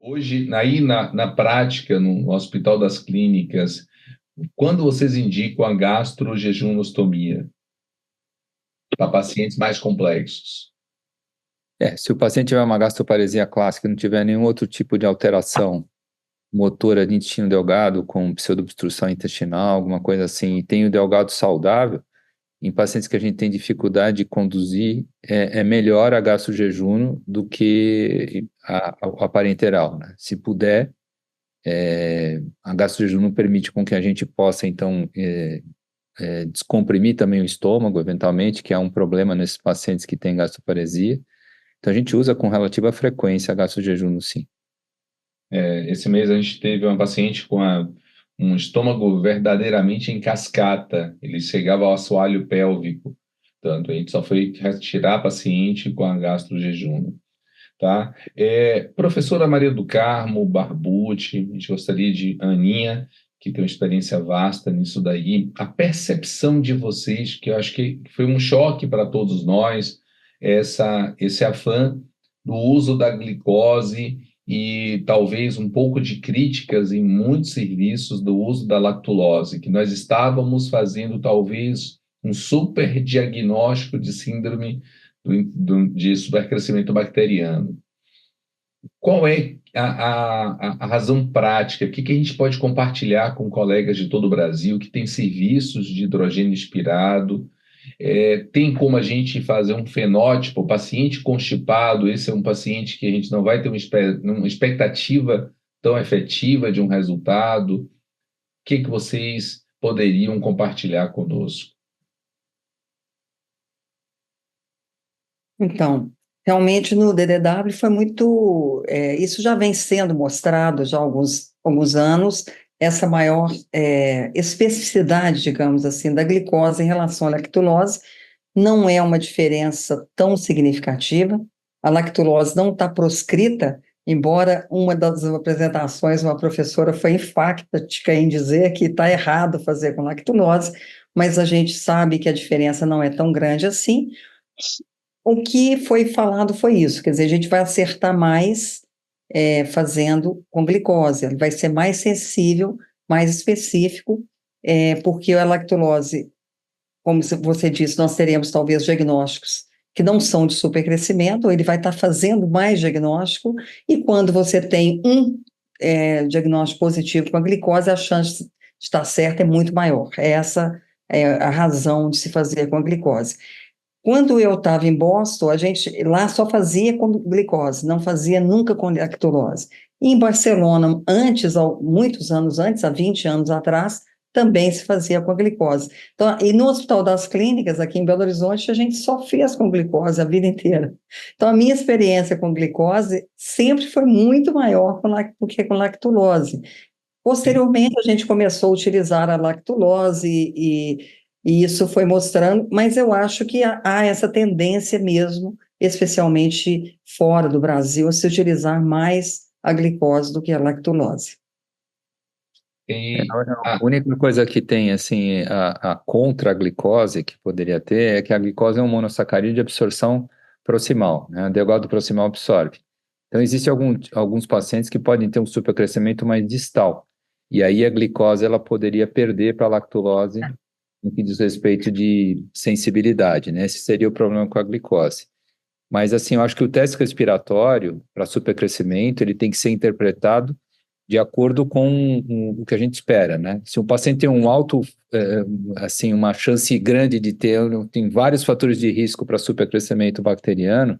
Hoje, aí na prática, no Hospital das Clínicas, quando vocês indicam a gastrojejunostomia para pacientes mais complexos? Se o paciente tiver uma gastroparesia clássica e não tiver nenhum outro tipo de alteração motora de intestino delgado, com pseudoobstrução intestinal, alguma coisa assim, e tem o delgado saudável, em pacientes que a gente tem dificuldade de conduzir, é melhor a gastrojejuno do que a parenteral, né? Se puder, a gastrojejuno permite com que a gente possa, então, descomprimir também o estômago, eventualmente, que é um problema nesses pacientes que têm gastroparesia. Então, a gente usa com relativa frequência a gastrojejuno, sim. Esse mês a gente teve uma paciente com um estômago verdadeiramente em cascata. Ele chegava ao assoalho pélvico. Tanto a gente só foi retirar a paciente com a gastrojejuno. Tá? Professora Maria do Carmo Barbucci, a gente gostaria de Aninha, que tem uma experiência vasta nisso daí, a percepção de vocês, que eu acho que foi um choque para todos nós, esse afã do uso da glicose e talvez um pouco de críticas em muitos serviços do uso da lactulose, que nós estávamos fazendo talvez um super diagnóstico de síndrome de supercrescimento bacteriano. Qual é a razão prática? O que a gente pode compartilhar com colegas de todo o Brasil que têm serviços de hidrogênio expirado? Tem como a gente fazer um fenótipo, o paciente constipado, esse é um paciente que a gente não vai ter uma expectativa tão efetiva de um resultado. O que vocês poderiam compartilhar conosco? Então, realmente no DDW foi muito, isso já vem sendo mostrado já há alguns anos, essa maior especificidade, digamos assim, da glicose em relação à lactulose, não é uma diferença tão significativa, a lactulose não está proscrita, embora uma das apresentações, uma professora foi enfática em dizer que está errado fazer com lactulose, mas a gente sabe que a diferença não é tão grande assim. O que foi falado foi isso, quer dizer, a gente vai acertar mais fazendo com glicose, ele vai ser mais sensível, mais específico, porque a lactulose, como você disse, nós teremos talvez diagnósticos que não são de supercrescimento, ele vai estar fazendo mais diagnóstico, e quando você tem um diagnóstico positivo com a glicose, a chance de estar certa é muito maior. Essa é a razão de se fazer com a glicose. Quando eu estava em Boston, a gente lá só fazia com glicose, não fazia nunca com lactulose. E em Barcelona, muitos anos antes, há 20 anos atrás, também se fazia com a glicose. Então, e no Hospital das Clínicas, aqui em Belo Horizonte, a gente só fez com glicose a vida inteira. Então, a minha experiência com glicose sempre foi muito maior do que com lactulose. Posteriormente, a gente começou a utilizar a lactulose e isso foi mostrando, mas eu acho que há essa tendência mesmo, especialmente fora do Brasil, a se utilizar mais a glicose do que a lactulose. A única coisa que tem, assim, a contra a glicose que poderia ter é que a glicose é um monossacarídeo de absorção proximal, né? O delgado proximal absorve. Então, existem alguns pacientes que podem ter um supercrescimento mais distal. E aí a glicose ela poderia perder para a lactulose no que diz respeito de sensibilidade, né? Esse seria o problema com a glicose. Mas, assim, eu acho que o teste respiratório para supercrescimento, ele tem que ser interpretado de acordo com o que a gente espera, né? Se um paciente tem um alto, assim, uma chance grande de ter, tem vários fatores de risco para supercrescimento bacteriano,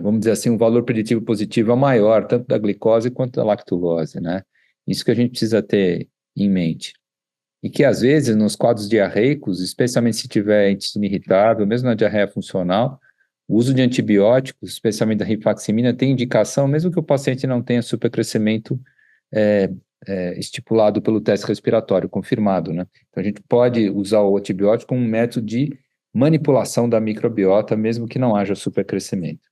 vamos dizer assim, o valor preditivo positivo é maior, tanto da glicose quanto da lactulose, né? Isso que a gente precisa ter em mente. E que, às vezes, nos quadros diarreicos, especialmente se tiver intestino irritável, mesmo na diarreia funcional, o uso de antibióticos, especialmente da rifaximina, tem indicação, mesmo que o paciente não tenha supercrescimento estipulado pelo teste respiratório, confirmado, né? Então, a gente pode usar o antibiótico como um método de manipulação da microbiota, mesmo que não haja supercrescimento.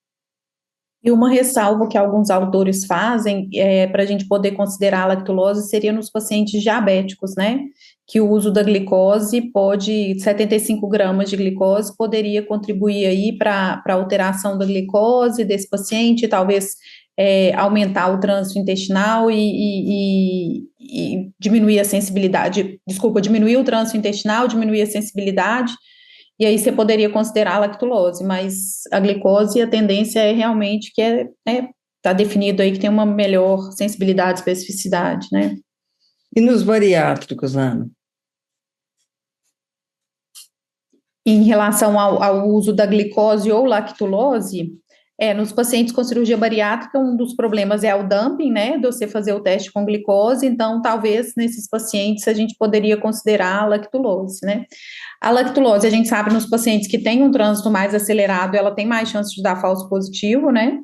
E uma ressalva que alguns autores fazem para a gente poder considerar a lactulose seria nos pacientes diabéticos, né? Que o uso da glicose 75 gramas de glicose poderia contribuir aí para a alteração da glicose desse paciente, talvez aumentar o trânsito intestinal e diminuir a sensibilidade, diminuir o trânsito intestinal, diminuir a sensibilidade, e aí você poderia considerar a lactulose, mas a glicose, a tendência é realmente que está definido aí que tem uma melhor sensibilidade e especificidade, né? E nos bariátricos, Ana? Em relação ao uso da glicose ou lactulose, nos pacientes com cirurgia bariátrica, um dos problemas é o dumping, né, de você fazer o teste com glicose, então talvez nesses pacientes a gente poderia considerar a lactulose, né. A lactulose, a gente sabe nos pacientes que têm um trânsito mais acelerado, ela tem mais chance de dar falso positivo, né,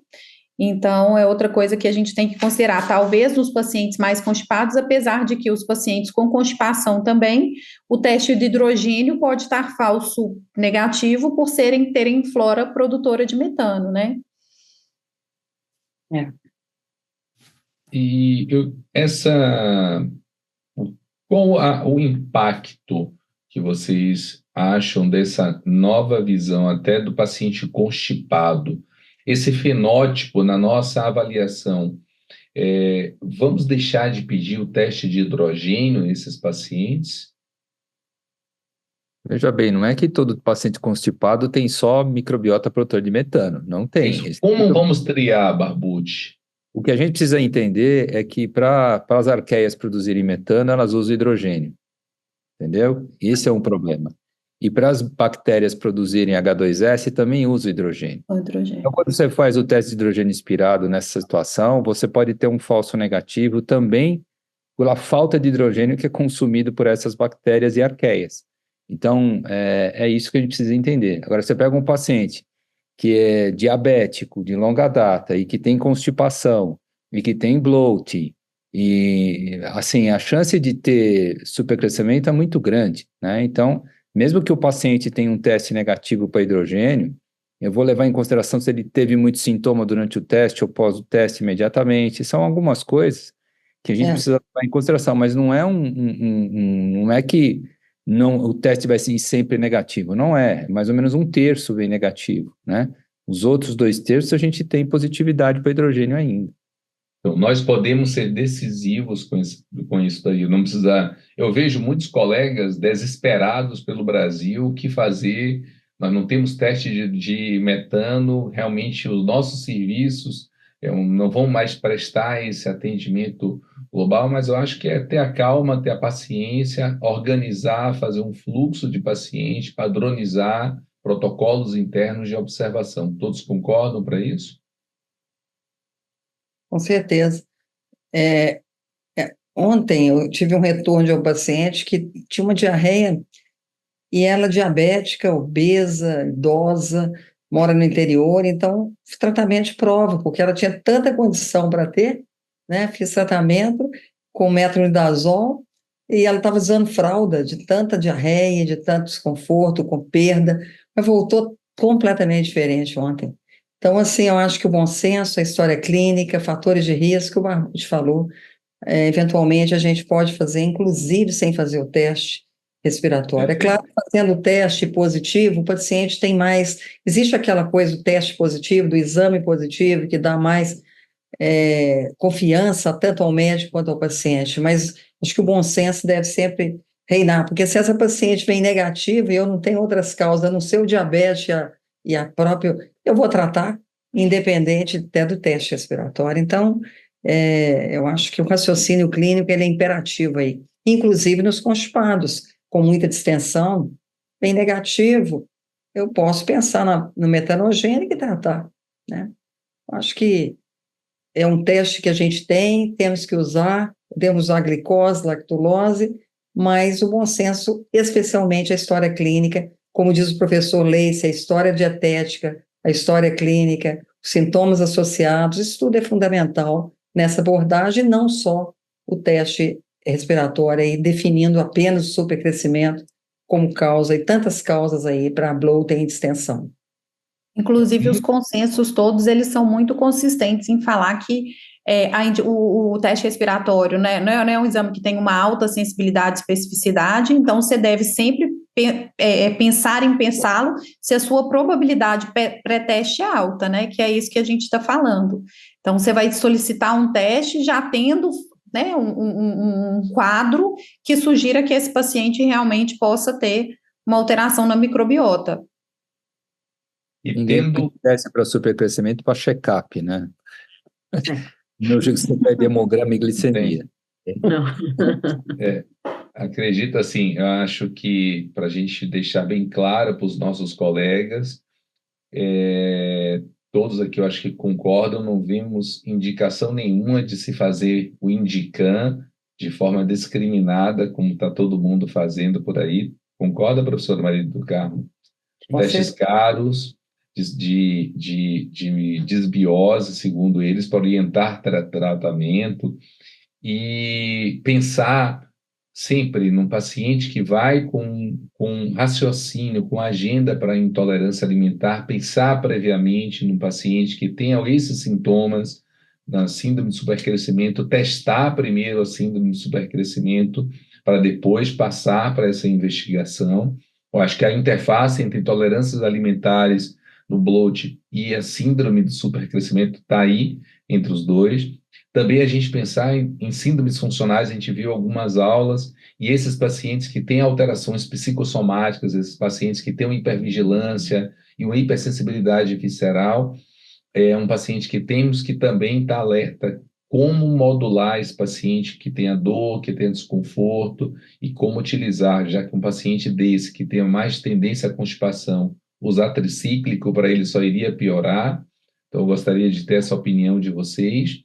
então é outra coisa que a gente tem que considerar, talvez nos pacientes mais constipados, apesar de que os pacientes com constipação também, o teste de hidrogênio pode estar falso negativo por terem flora produtora de metano, né? E qual o impacto que vocês acham dessa nova visão até do paciente constipado? Esse fenótipo na nossa avaliação, vamos deixar de pedir o teste de hidrogênio nesses pacientes? Veja bem, não é que todo paciente constipado tem só microbiota produtora de metano, não tem. Como vamos triar, Barbucci? O que a gente precisa entender é que para as arqueias produzirem metano, elas usam hidrogênio, entendeu? Esse é um problema. E para as bactérias produzirem H2S, também usa hidrogênio. Então, quando você faz o teste de hidrogênio inspirado nessa situação, você pode ter um falso negativo também pela falta de hidrogênio que é consumido por essas bactérias e arqueias. Então, é isso que a gente precisa entender. Agora, você pega um paciente que é diabético de longa data e que tem constipação e que tem bloat, e assim, a chance de ter supercrescimento é muito grande, né? Então, mesmo que o paciente tenha um teste negativo para hidrogênio, eu vou levar em consideração se ele teve muito sintoma durante o teste ou pós o teste imediatamente. São algumas coisas que a gente precisa levar em consideração, mas não é não é que o teste vai ser sempre negativo, não é. Mais ou menos 1/3 vem negativo, né? Os outros 2/3 a gente tem positividade para hidrogênio ainda. Então, nós podemos ser decisivos com isso daí. Não precisa. Eu vejo muitos colegas desesperados pelo Brasil, o que fazer? Nós não temos teste de metano, realmente os nossos serviços não vão mais prestar esse atendimento global, mas eu acho que é ter a calma, ter a paciência, organizar, fazer um fluxo de paciente, padronizar protocolos internos de observação. Todos concordam para isso? Com certeza. Ontem eu tive um retorno de um paciente que tinha uma diarreia e ela diabética, obesa, idosa, mora no interior, então fiz tratamento de prova, porque ela tinha tanta condição para ter, né? Fiz tratamento com metronidazol e ela estava usando fralda de tanta diarreia, de tanto desconforto, com perda, mas voltou completamente diferente ontem. Então, assim, eu acho que o bom senso, a história clínica, fatores de risco, o Barbucci falou, eventualmente a gente pode fazer, inclusive sem fazer o teste respiratório. É claro, fazendo o teste positivo, o paciente tem mais... Existe aquela coisa do teste positivo, do exame positivo, que dá mais confiança tanto ao médico quanto ao paciente, mas acho que o bom senso deve sempre reinar, porque se essa paciente vem negativa e eu não tenho outras causas, a não ser o diabetes e a própria... eu vou tratar, independente até do teste respiratório. Então, eu acho que o raciocínio clínico ele é imperativo aí, inclusive nos constipados, com muita distensão, bem negativo, eu posso pensar no metanogênico e tratar, né? Acho que é um teste que a gente tem, temos que usar, podemos usar glicose, lactulose, mas o bom senso, especialmente a história clínica, como diz o professor Leice, a história dietética, a história clínica, os sintomas associados, isso tudo é fundamental nessa abordagem, não só o teste respiratório, aí, definindo apenas o supercrescimento como causa, e tantas causas aí para bloating e distensão. Inclusive, os consensos todos, eles são muito consistentes em falar que o teste respiratório, né, não é um exame que tem uma alta sensibilidade e especificidade, então você deve sempre pensar em pensá-lo se a sua probabilidade pré-teste é alta, né? Que é isso que a gente está falando. Então, você vai solicitar um teste já tendo, né, um quadro que sugira que esse paciente realmente possa ter uma alteração na microbiota. E Ninguém tendo, desce para supercrescimento para check-up, né? No jeito que você pede hemograma e glicemia. Não. acredito assim, eu acho que para a gente deixar bem claro para os nossos colegas, todos aqui eu acho que concordam, não vimos indicação nenhuma de se fazer o Indican de forma discriminada, como está todo mundo fazendo por aí. Concorda, professora Maria do Carmo? Testes caros, de desbiose, segundo eles, para orientar tratamento, e pensar sempre num paciente que vai com raciocínio, com agenda para intolerância alimentar, pensar previamente num paciente que tenha esses sintomas da síndrome de supercrescimento, testar primeiro a síndrome de supercrescimento, para depois passar para essa investigação. Eu acho que a interface entre intolerâncias alimentares no bloat e a síndrome de supercrescimento está aí entre os dois. Também a gente pensar em síndromes funcionais, a gente viu algumas aulas, e esses pacientes que têm alterações psicossomáticas, esses pacientes que têm uma hipervigilância e uma hipersensibilidade visceral, é um paciente que temos que também estar alerta como modular esse paciente que tenha dor, que tenha desconforto, e como utilizar, já que um paciente desse que tenha mais tendência à constipação, usar tricíclico para ele só iria piorar. Então, eu gostaria de ter essa opinião de vocês.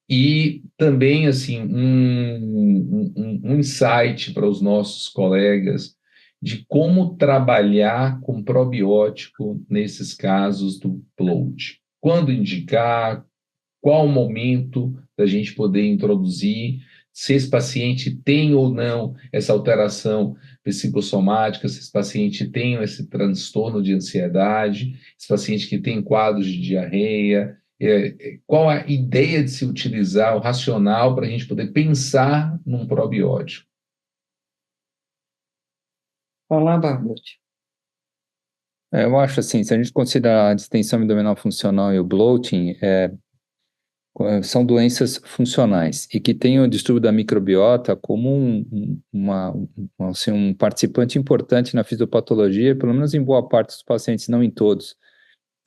E também, assim, um insight para os nossos colegas de como trabalhar com probiótico nesses casos do bloat. Quando indicar, qual o momento da gente poder introduzir, se esse paciente tem ou não essa alteração psicossomática, se esse paciente tem esse transtorno de ansiedade, esse paciente que tem quadros de diarreia, qual a ideia de se utilizar o racional para a gente poder pensar num probiótico? Olá, Barbucci. Eu acho assim, se a gente considerar a distensão abdominal funcional e o bloating, são doenças funcionais e que têm o distúrbio da microbiota como um participante importante na fisiopatologia, pelo menos em boa parte dos pacientes, não em todos.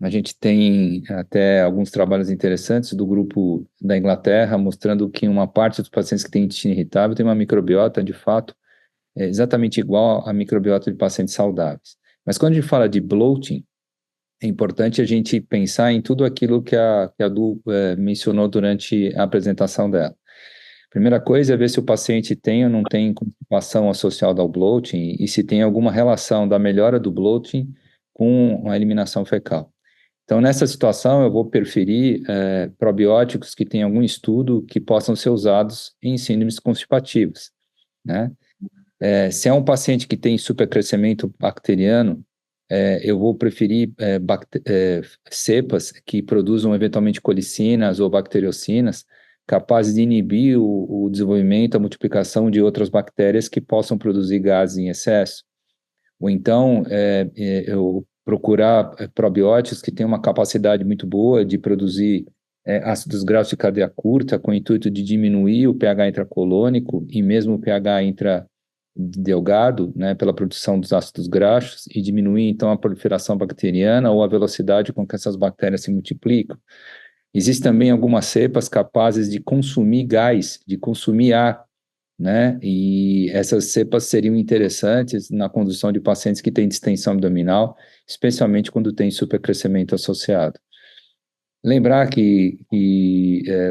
A gente tem até alguns trabalhos interessantes do grupo da Inglaterra, mostrando que uma parte dos pacientes que têm intestino irritável tem uma microbiota, de fato, exatamente igual à microbiota de pacientes saudáveis. Mas quando a gente fala de bloating, é importante a gente pensar em tudo aquilo que a Du mencionou durante a apresentação dela. Primeira coisa é ver se o paciente tem ou não tem constipação associada ao bloating e se tem alguma relação da melhora do bloating com a eliminação fecal. Então, nessa situação, eu vou preferir probióticos que tenham algum estudo que possam ser usados em síndromes constipativas, né? Se é um paciente que tem supercrescimento bacteriano, eu vou preferir cepas que produzam eventualmente colicinas ou bacteriocinas capazes de inibir o desenvolvimento, a multiplicação de outras bactérias que possam produzir gases em excesso. Ou então, eu procurar probióticos que tenham uma capacidade muito boa de produzir ácidos graxos de cadeia curta, com o intuito de diminuir o pH intracolônico e mesmo o pH intradelgado, né, pela produção dos ácidos graxos, e diminuir, então, a proliferação bacteriana ou a velocidade com que essas bactérias se multiplicam. Existem também algumas cepas capazes de consumir gás, de consumir ar, né? E essas cepas seriam interessantes na condução de pacientes que têm distensão abdominal, especialmente quando tem supercrescimento associado. Lembrar que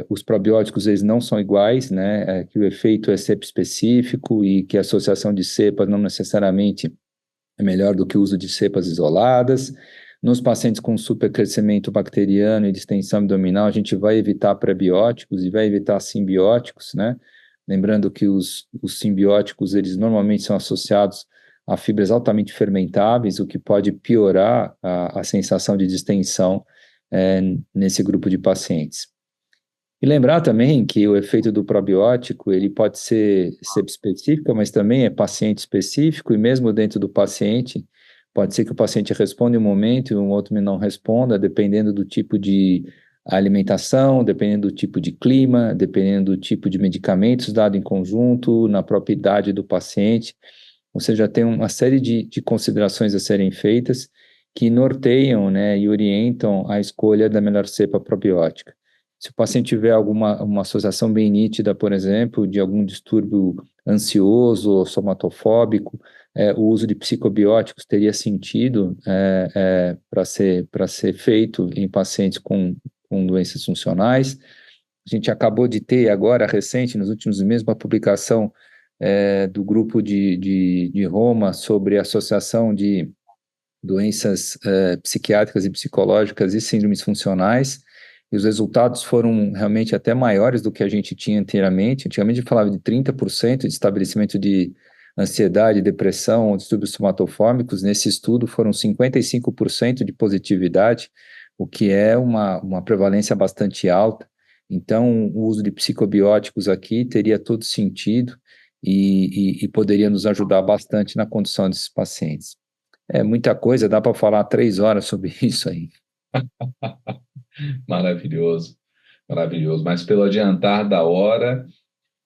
os probióticos eles não são iguais, né? Que o efeito é cepa específico e que a associação de cepas não necessariamente é melhor do que o uso de cepas isoladas. Nos pacientes com supercrescimento bacteriano e distensão abdominal, a gente vai evitar prebióticos e vai evitar simbióticos, né? Lembrando que os simbióticos, eles normalmente são associados a fibras altamente fermentáveis, o que pode piorar a sensação de distensão nesse grupo de pacientes. E lembrar também que o efeito do probiótico, ele pode ser específico, mas também é paciente específico, e mesmo dentro do paciente, pode ser que o paciente responda em um momento e um outro não responda, dependendo do tipo de alimentação, dependendo do tipo de clima, dependendo do tipo de medicamentos dado em conjunto, na própria idade do paciente. Ou seja, tem uma série de considerações a serem feitas que norteiam, né, e orientam a escolha da melhor cepa probiótica. Se o paciente tiver uma associação bem nítida, por exemplo, de algum distúrbio ansioso ou somatofóbico, o uso de psicobióticos teria sentido para ser feito em pacientes com doenças funcionais. A gente acabou de ter agora, recente, nos últimos meses, uma publicação do grupo de Roma sobre a associação de doenças psiquiátricas e psicológicas e síndromes funcionais, e os resultados foram realmente até maiores do que a gente tinha anteriormente. Antigamente a gente falava de 30% de estabelecimento de ansiedade, depressão ou distúrbios somatofóbicos. Nesse estudo foram 55% de positividade, o que é uma prevalência bastante alta. Então, o uso de psicobióticos aqui teria todo sentido e poderia nos ajudar bastante na condução desses pacientes. É muita coisa, dá para falar 3 horas sobre isso aí. Maravilhoso, maravilhoso. Mas pelo adiantar da hora,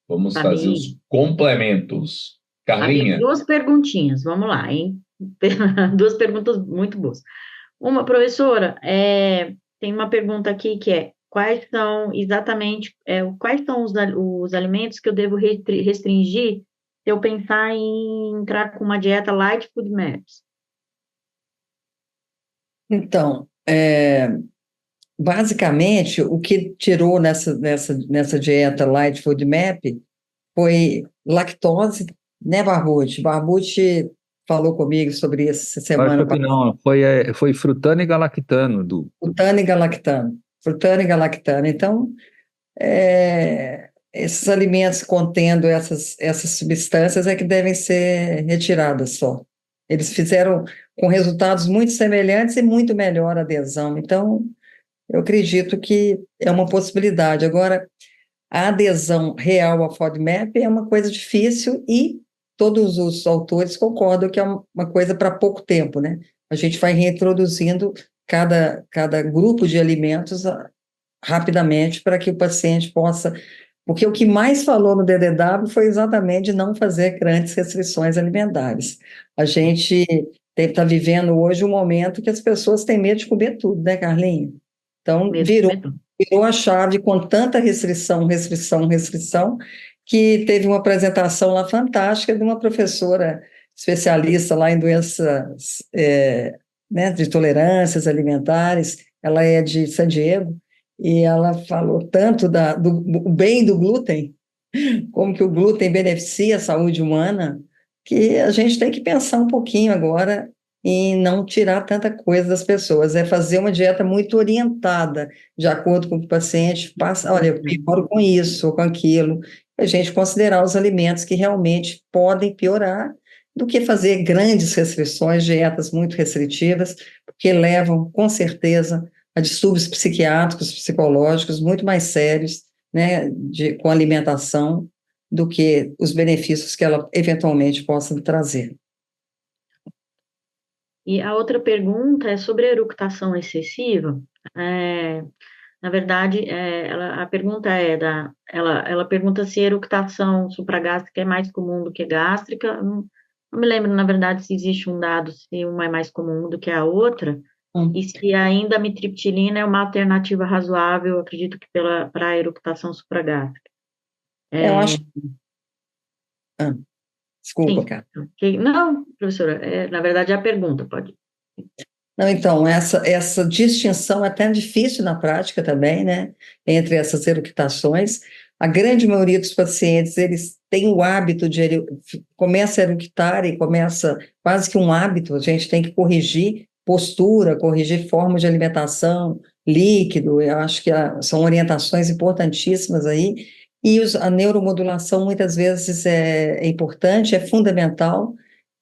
vamos fazer Fabi, os complementos. Fabi, Carlinha, 2 perguntinhas, vamos lá, hein? 2 perguntas muito boas. Uma, professora, tem uma pergunta aqui que é: quais são exatamente, quais são os alimentos que eu devo restringir se eu pensar em entrar com uma dieta light food maps? Então, basicamente, o que tirou nessa dieta Light Food Map foi lactose, né, Barbucci? Barbucci falou comigo sobre isso essa Eu semana acho que passada. não, foi frutano e galactano, Frutana e galactano. Frutana e galactano. Então, esses alimentos contendo essas substâncias é que devem ser retiradas só. Eles fizeram com resultados muito semelhantes e muito melhor adesão. Então, eu acredito que é uma possibilidade. Agora, a adesão real ao FODMAP é uma coisa difícil e todos os autores concordam que é uma coisa para pouco tempo, né? A gente vai reintroduzindo cada grupo de alimentos rapidamente para que o paciente possa... Porque o que mais falou no DDW foi exatamente de não fazer grandes restrições alimentares. A gente está vivendo hoje um momento que as pessoas têm medo de comer tudo, né, Carlinhos? Então, virou a chave com tanta restrição, que teve uma apresentação lá fantástica de uma professora especialista lá em doenças, né, de tolerâncias alimentares. Ela é de San Diego, e ela falou tanto do bem do glúten, como que o glúten beneficia a saúde humana, que a gente tem que pensar um pouquinho agora em não tirar tanta coisa das pessoas, é fazer uma dieta muito orientada, de acordo com o que o paciente passa, olha, eu pioro com isso ou com aquilo, a gente considerar os alimentos que realmente podem piorar, do que fazer grandes restrições, dietas muito restritivas, porque levam, com certeza, a distúrbios psiquiátricos, psicológicos muito mais sérios, né, com alimentação, do que os benefícios que ela eventualmente possa trazer. E a outra pergunta é sobre a eructação excessiva. Na verdade, a pergunta ela pergunta se a eructação supragástrica é mais comum do que gástrica. Não me lembro, na verdade, se existe um dado, se uma é mais comum do que a outra, e se ainda a mitriptilina é uma alternativa razoável, acredito que para a eructação supragástrica. Eu acho... Desculpa, Sim. cara. Não, professora, na verdade é a pergunta, pode. Não, então, essa distinção é até difícil na prática também, né, entre essas eructações. A grande maioria dos pacientes, eles têm o hábito começa a eructar e começa quase que um hábito, a gente tem que corrigir postura, corrigir forma de alimentação, líquido, eu acho que são orientações importantíssimas aí, e a neuromodulação muitas vezes é importante, é fundamental,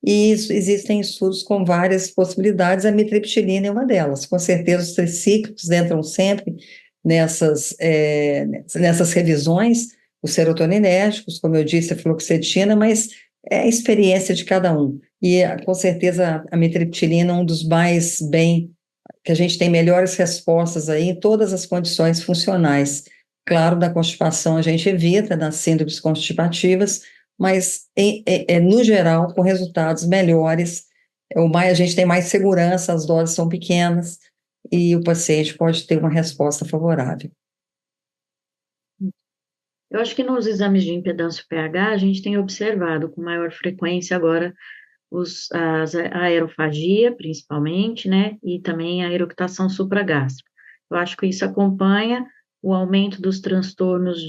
e existem estudos com várias possibilidades, a mitriptilina é uma delas. Com certeza os tricíclicos entram sempre nessas revisões, os serotoninérgicos, como eu disse, a fluoxetina, mas é a experiência de cada um. E, com certeza, a mitriptilina é um dos mais bem, que a gente tem melhores respostas aí em todas as condições funcionais. Claro, da constipação a gente evita, das síndromes constipativas, mas, no geral, com resultados melhores, a gente tem mais segurança, as doses são pequenas, e o paciente pode ter uma resposta favorável. Eu acho que nos exames de impedância pH, a gente tem observado com maior frequência agora a aerofagia, principalmente, né, e também a eructação supragástrica. Eu acho que isso acompanha o aumento dos transtornos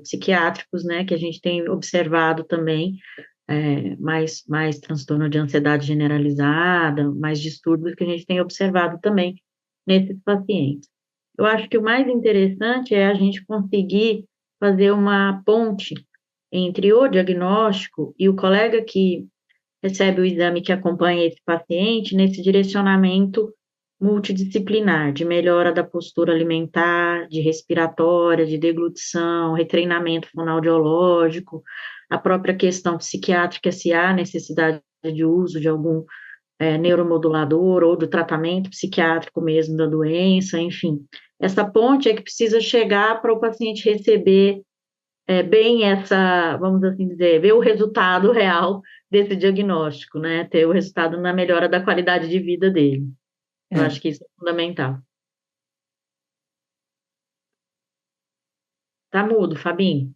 psiquiátricos, né, que a gente tem observado também, mais transtorno de ansiedade generalizada, mais distúrbios que a gente tem observado também nesses pacientes. Eu acho que o mais interessante é a gente conseguir fazer uma ponte entre o diagnóstico e o colega que recebe o exame que acompanha esse paciente nesse direcionamento multidisciplinar, de melhora da postura alimentar, de respiratória, de deglutição, retreinamento fonoaudiológico, a própria questão psiquiátrica, se há necessidade de uso de algum neuromodulador ou do tratamento psiquiátrico mesmo da doença, enfim. Essa ponte é que precisa chegar para o paciente receber bem vamos assim dizer, ver o resultado real desse diagnóstico, né? Ter o resultado na melhora da qualidade de vida dele. Eu acho que isso é fundamental. Tá mudo, Fabinho.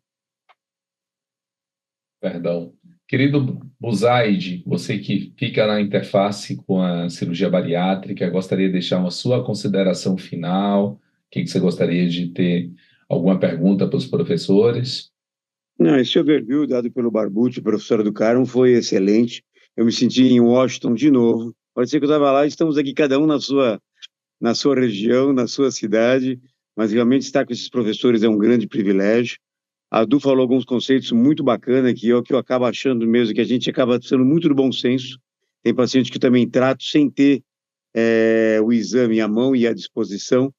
Perdão. Querido Buzaide, você que fica na interface com a cirurgia bariátrica, gostaria de deixar uma sua consideração final? O que você gostaria de ter? Alguma pergunta para os professores? Não, esse overview dado pelo Barbucci, professora do Carmo, foi excelente. Eu me senti em Washington de novo. Pode ser que eu estava lá, estamos aqui cada um na sua região, na sua cidade, mas realmente estar com esses professores é um grande privilégio. A Du falou alguns conceitos muito bacanas que eu acabo achando mesmo que a gente acaba sendo muito do bom senso. Tem paciente que também trato sem ter o exame à mão e à disposição.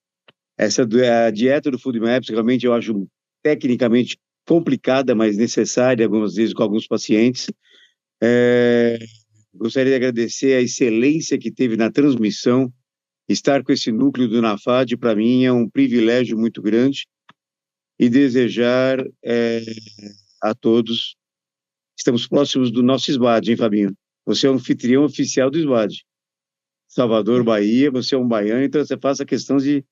A dieta do FoodMaps realmente eu acho tecnicamente complicada, mas necessária algumas vezes com alguns pacientes. Gostaria de agradecer a excelência que teve na transmissão. Estar com esse núcleo do NAFAD, para mim, é um privilégio muito grande. E desejar a todos. Estamos próximos do nosso SBAD, hein, Fabinho? Você é o anfitrião oficial do SBAD. Salvador, Bahia, você é um baiano, então você faça questão de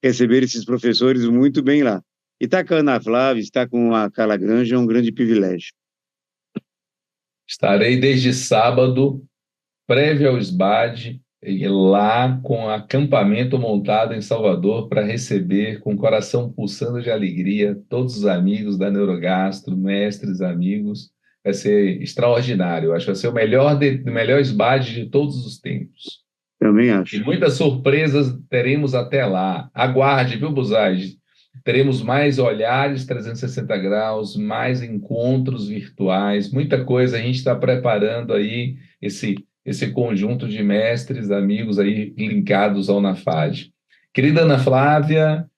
receber esses professores muito bem lá. E estar com a Ana Flávia, estar com a Carla Granja é um grande privilégio. Estarei desde sábado, prévio ao SBAD, lá com acampamento montado em Salvador para receber com o coração pulsando de alegria todos os amigos da Neurogastro, mestres, amigos. Vai ser extraordinário. Acho que vai ser o melhor SBAD de todos os tempos. Também acho. E muitas surpresas teremos até lá. Aguarde, viu, Buzaide? Teremos mais olhares 360 graus, mais encontros virtuais, muita coisa. A gente está preparando aí esse conjunto de mestres, amigos aí linkados ao NAFAD. Querida Ana Flávia,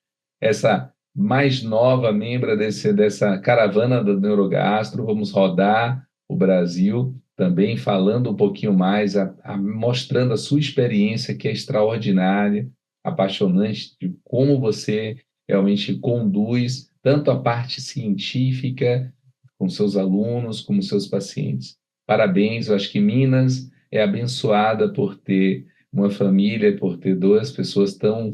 essa mais nova membro dessa caravana da Neurogastro, vamos rodar o Brasil também falando um pouquinho mais, mostrando a sua experiência que é extraordinária, apaixonante, de como você realmente conduz tanto a parte científica com seus alunos como seus pacientes. Parabéns, eu acho que Minas é abençoada por ter uma família, por ter duas pessoas tão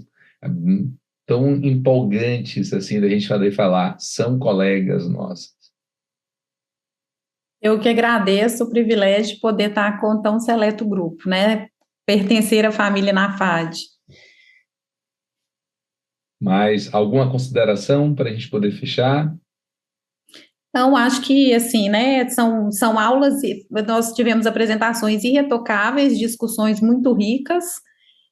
empolgantes, assim, da gente poder falar, são colegas nossas. Eu que agradeço o privilégio de poder estar com tão seleto grupo, né? Pertencer à família NAFAD. Mais alguma consideração para a gente poder fechar? Então, acho que, assim, né, são aulas, nós tivemos apresentações irretocáveis, discussões muito ricas,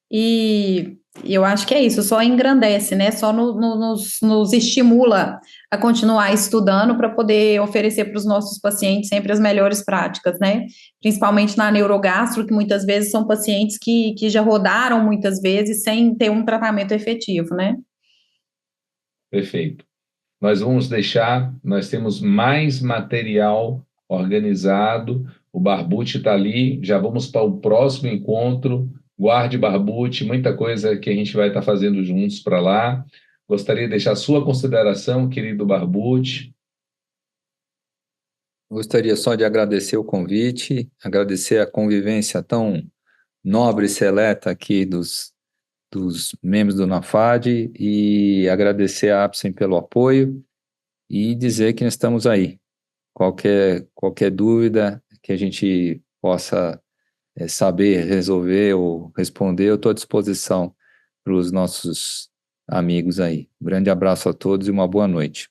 e eu acho que é isso, só engrandece, né, só nos estimula a continuar estudando para poder oferecer para os nossos pacientes sempre as melhores práticas, né, principalmente na neurogastro, que muitas vezes são pacientes que já rodaram muitas vezes sem ter um tratamento efetivo, né. Perfeito. Nós temos mais material organizado, o Barbucci está ali, já vamos para o próximo encontro, guarde Barbucci, muita coisa que a gente vai estar fazendo juntos para lá. Gostaria de deixar a sua consideração, querido Barbucci. Gostaria só de agradecer o convite, agradecer a convivência tão nobre e seleta aqui dos membros do NAFAD e agradecer a APSEM pelo apoio e dizer que nós estamos aí. Qualquer dúvida que a gente possa saber resolver ou responder, eu estou à disposição para os nossos amigos aí. Um grande abraço a todos e uma boa noite.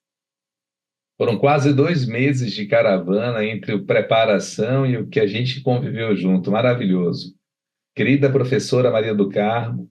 Foram quase 2 meses de caravana entre a preparação e o que a gente conviveu junto. Maravilhoso. Querida professora Maria do Carmo.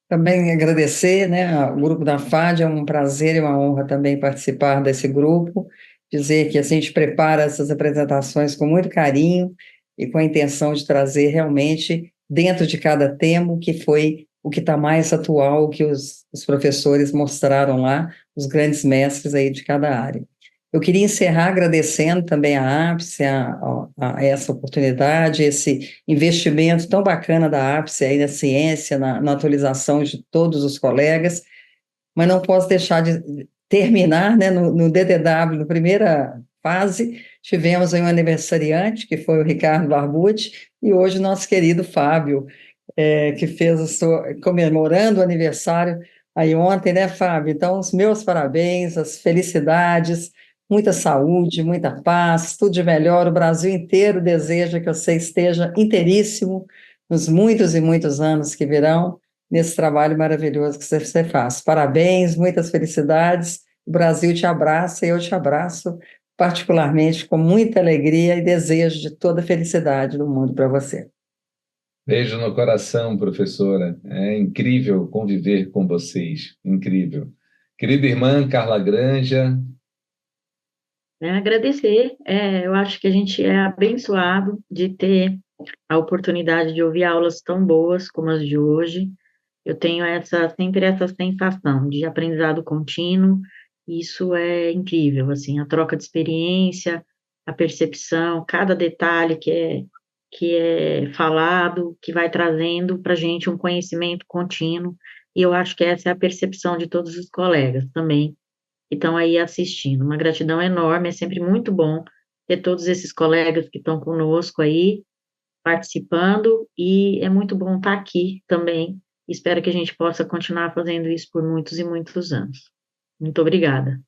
Também agradecer, né, o grupo da FAD, é um prazer e uma honra também participar desse grupo, dizer que a gente prepara essas apresentações com muito carinho e com a intenção de trazer realmente, dentro de cada tema, o que foi o que está mais atual, o que os professores mostraram lá, os grandes mestres aí de cada área. Eu queria encerrar agradecendo também a APSE, a essa oportunidade, esse investimento tão bacana da APSE aí na ciência, na atualização de todos os colegas, mas não posso deixar de terminar, né, no DDW, na primeira fase, tivemos aí um aniversariante, que foi o Ricardo Barbucci, e hoje o nosso querido Fábio, que fez comemorando o aniversário aí ontem, né, Fábio? Então, os meus parabéns, as felicidades, muita saúde, muita paz, tudo de melhor. O Brasil inteiro deseja que você esteja inteiríssimo nos muitos e muitos anos que virão, nesse trabalho maravilhoso que você faz. Parabéns, muitas felicidades. O Brasil te abraça e eu te abraço particularmente com muita alegria e desejo de toda a felicidade do mundo para você. Beijo no coração, professora. É incrível conviver com vocês. Incrível. Querida irmã Carla Granja. Agradecer. Eu acho que a gente é abençoado de ter a oportunidade de ouvir aulas tão boas como as de hoje. Eu tenho sempre essa sensação de aprendizado contínuo. Isso é incrível, assim, a troca de experiência, a percepção, cada detalhe que é falado, que vai trazendo para a gente um conhecimento contínuo, e eu acho que essa é a percepção de todos os colegas também, que estão aí assistindo. Uma gratidão enorme, é sempre muito bom ter todos esses colegas que estão conosco aí, participando, e é muito bom estar aqui também. Espero que a gente possa continuar fazendo isso por muitos e muitos anos. Muito obrigada.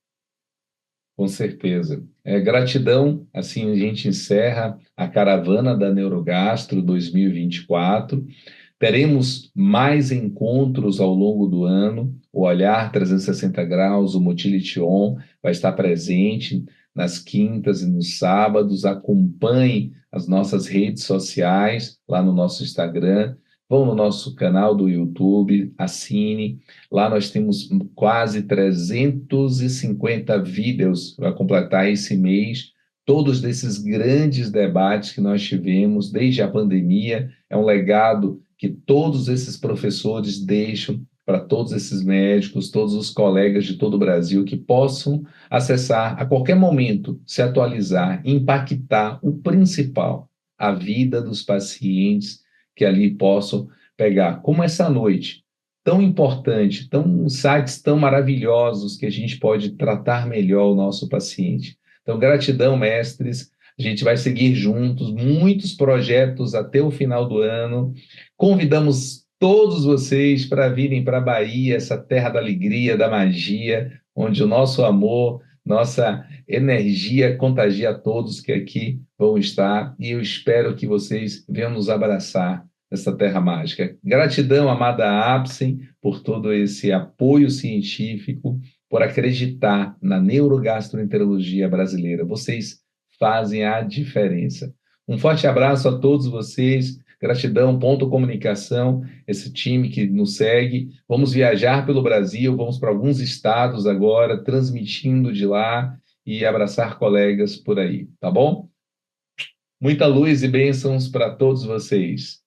Com certeza. Gratidão, assim a gente encerra a caravana da Neurogastro 2024. Teremos mais encontros ao longo do ano. O Olhar 360 Graus, o Motility On, vai estar presente nas quintas e nos sábados. Acompanhe as nossas redes sociais lá no nosso Instagram. Vão no nosso canal do YouTube, assine. Lá nós temos quase 350 vídeos para completar esse mês. Todos desses grandes debates que nós tivemos desde a pandemia. É um legado que todos esses professores deixam para todos esses médicos, todos os colegas de todo o Brasil que possam acessar a qualquer momento, se atualizar, impactar o principal, a vida dos pacientes que ali possam pegar, como essa noite, tão importante, sites tão maravilhosos que a gente pode tratar melhor o nosso paciente. Então, gratidão, mestres, a gente vai seguir juntos, muitos projetos até o final do ano. Convidamos todos vocês para virem para a Bahia, essa terra da alegria, da magia, onde o nosso amor, nossa energia contagia a todos que aqui vão estar, e eu espero que vocês venham nos abraçar nessa terra mágica. Gratidão, amada APSEM, por todo esse apoio científico, por acreditar na neurogastroenterologia brasileira. Vocês fazem a diferença. Um forte abraço a todos vocês. Gratidão, Ponto Comunicação, esse time que nos segue. Vamos viajar pelo Brasil, vamos para alguns estados agora, transmitindo de lá e abraçar colegas por aí, tá bom? Muita luz e bênçãos para todos vocês.